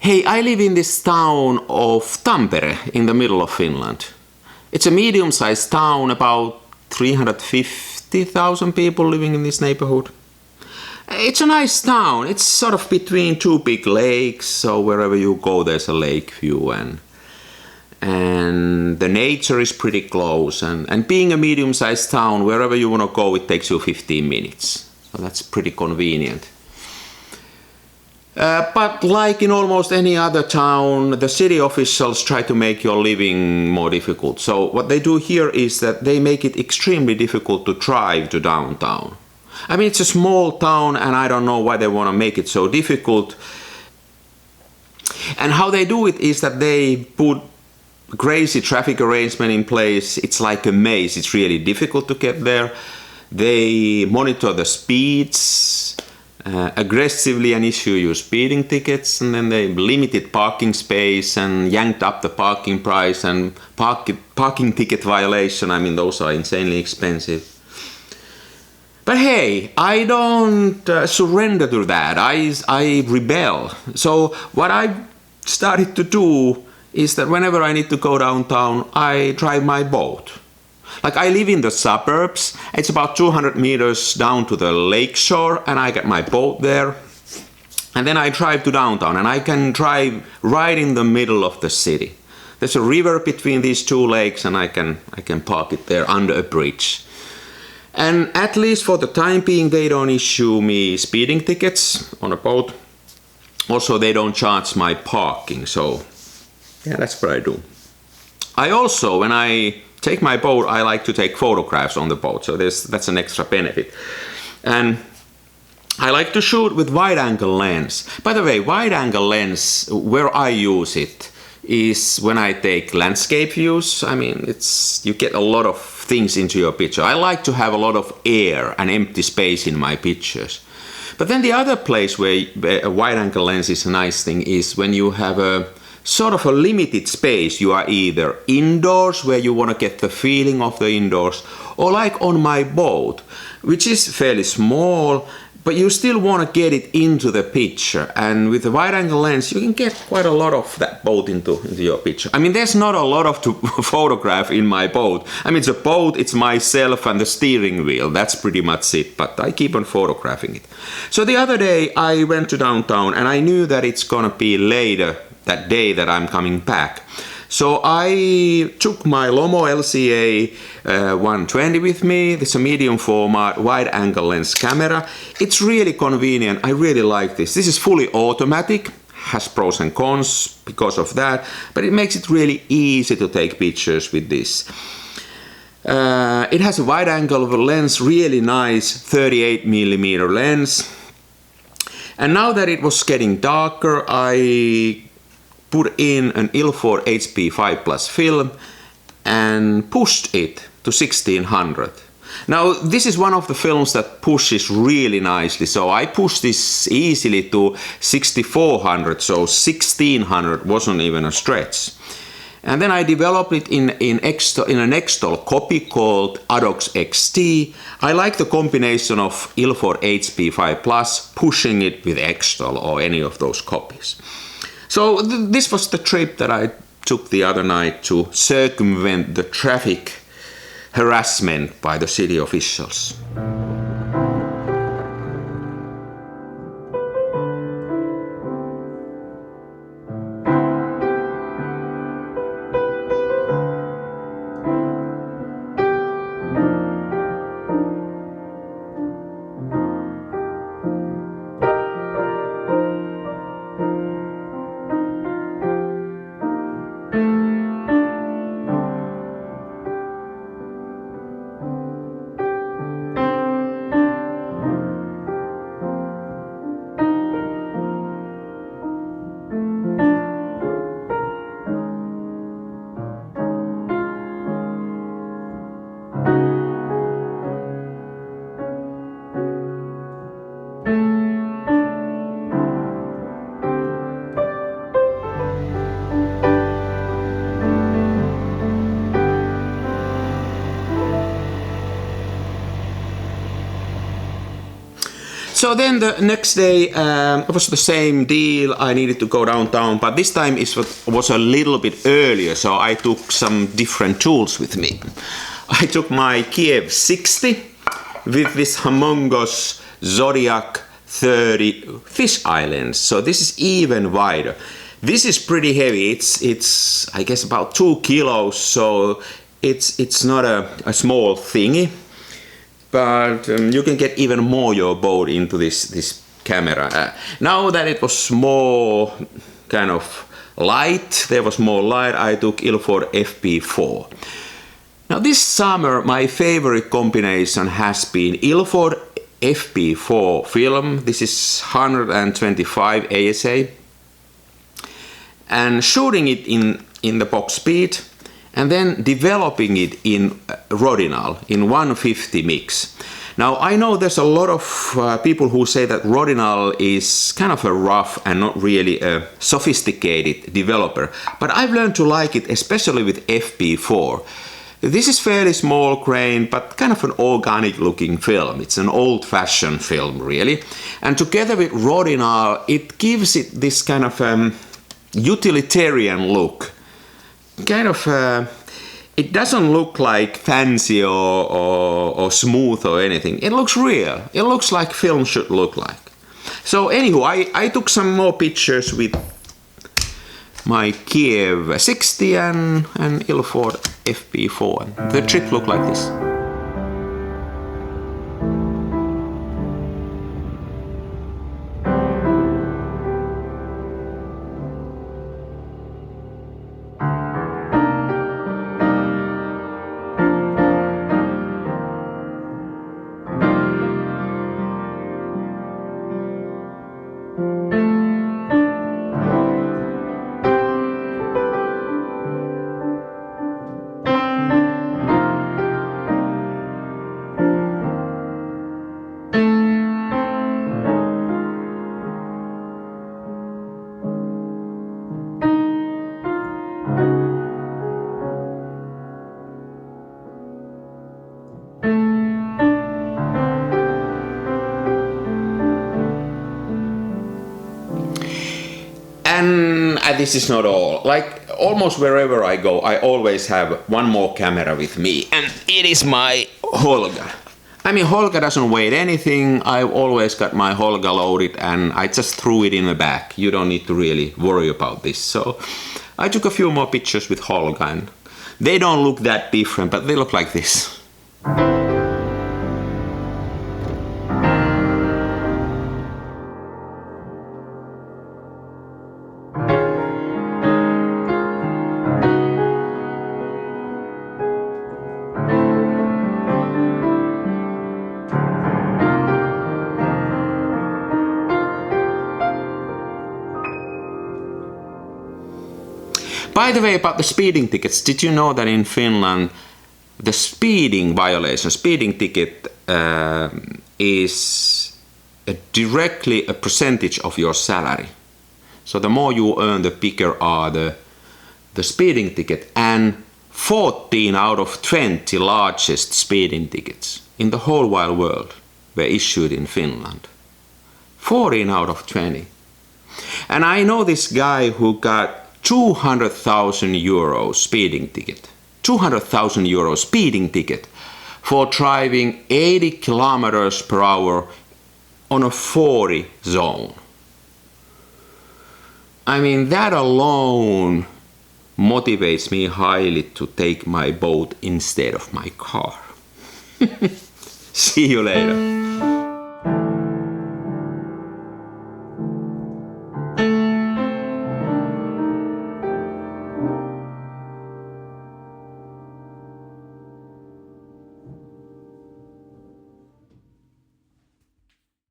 Hey, I live in this town of Tampere in the middle of Finland. It's a medium-sized town, about 350,000 people living in this neighborhood. It's a nice town. It's sort of between two big lakes, so wherever you go there's a lake view, and the nature is pretty close, and being a medium-sized town, wherever you want to go it takes you 15 minutes. So that's pretty convenient. But like in almost any other town, the city officials try to make your living more difficult. So what they do here is that they make it extremely difficult to drive to downtown. I mean, it's a small town and I don't know why they want to make it so difficult. And how they do it is that they put crazy traffic arrangement in place. It's like a maze. It's really difficult to get there. They monitor the speeds aggressively and issue you speeding tickets, and then they limited parking space and yanked up the parking price, and parking ticket violation. I mean, those are insanely expensive. But hey, I don't surrender to that. I rebel. So what I started to do is that whenever I need to go downtown, I drive my boat. Like, I live in the suburbs. It's about 200 meters down to the lake shore, and I get my boat there. And then I drive to downtown, and I can drive right in the middle of the city. There's a river between these two lakes, and I can park it there under a bridge. And at least for the time being, they don't issue me speeding tickets on a boat. Also, they don't charge my parking, so yeah, that's what I do. I also, when I take my boat, I like to take photographs on the boat, so that's an extra benefit. And I like to shoot with wide-angle lens. By the way, wide-angle lens, where I use it is when I take landscape views. I mean, you get a lot of things into your picture. I like to have a lot of air and empty space in my pictures. But then the other place where a wide-angle lens is a nice thing is when you have a sort of a limited space. You are either indoors, where you want to get the feeling of the indoors, or like on my boat, which is fairly small, but you still want to get it into the picture. And with the wide-angle lens, you can get quite a lot of that boat into your picture. I mean, there's not a lot of to photograph in my boat. I mean, it's a boat, it's myself and the steering wheel. That's pretty much it, but I keep on photographing it. So the other day, I went to downtown, and I knew that it's gonna be later that day that I'm coming back. So I took my Lomo LC-A 120 with me. It's a medium format wide angle lens camera. It's really convenient. I really like this. This is fully automatic, has pros and cons because of that, but it makes it really easy to take pictures with this. It has a wide angle lens, really nice 38mm lens. And now that it was getting darker, I put in an Ilford HP5 Plus film and pushed it to 1600. Now, this is one of the films that pushes really nicely, so I pushed this easily to 6400, so 1600 wasn't even a stretch. And then I developed it in an Extol copy called Adox XT. I like the combination of Ilford HP5 Plus, pushing it with Extol or any of those copies. So this was the trip that I took the other night to circumvent the traffic harassment by the city officials. So then the next day it was the same deal. I needed to go downtown, but this time it was a little bit earlier, so I took some different tools with me. I took my Kiev 60 with this humongous Zodiac 30 fish islands. So this is even wider. This is pretty heavy. It's I guess about 2 kilos, so it's not a small thingy. But you can get even more your boat into this camera. Now that it was more kind of light, there was more light, I took Ilford FP4. Now this summer my favorite combination has been Ilford FP4 film. This is 125 ASA. And shooting it in the box speed, and then developing it in Rodinal in 150 mix. Now I know there's a lot of people who say that Rodinal is kind of a rough and not really a sophisticated developer, but I've learned to like it, especially with FP4. This is fairly small grain, but kind of an organic looking film. It's an old-fashioned film, really. And together with Rodinal, it gives it this kind of utilitarian look. Kind of, it doesn't look like fancy or smooth or anything. It looks real. It looks like film should look like. So anyway, I took some more pictures with my Kiev 60 and Ilford FP4. The trip looked like this. And this is not all. Like almost wherever I go, I always have one more camera with me, and it is my Holga. I mean, Holga doesn't weigh anything. I've always got my Holga loaded, and I just threw it in the back. You don't need to really worry about this. So I took a few more pictures with Holga, and they don't look that different, but they look like this. By the way, about the speeding tickets, did you know that in Finland the speeding violation, speeding ticket is directly a percentage of your salary? So the more you earn, the bigger are the speeding ticket, and 14 out of 20 largest speeding tickets in the whole wide world were issued in Finland. 14 out of 20. And I know this guy who got 200,000 euros speeding ticket. 200,000 euros speeding ticket for driving 80 kilometers per hour on a 40 zone. I mean, that alone motivates me highly to take my boat instead of my car. See you later.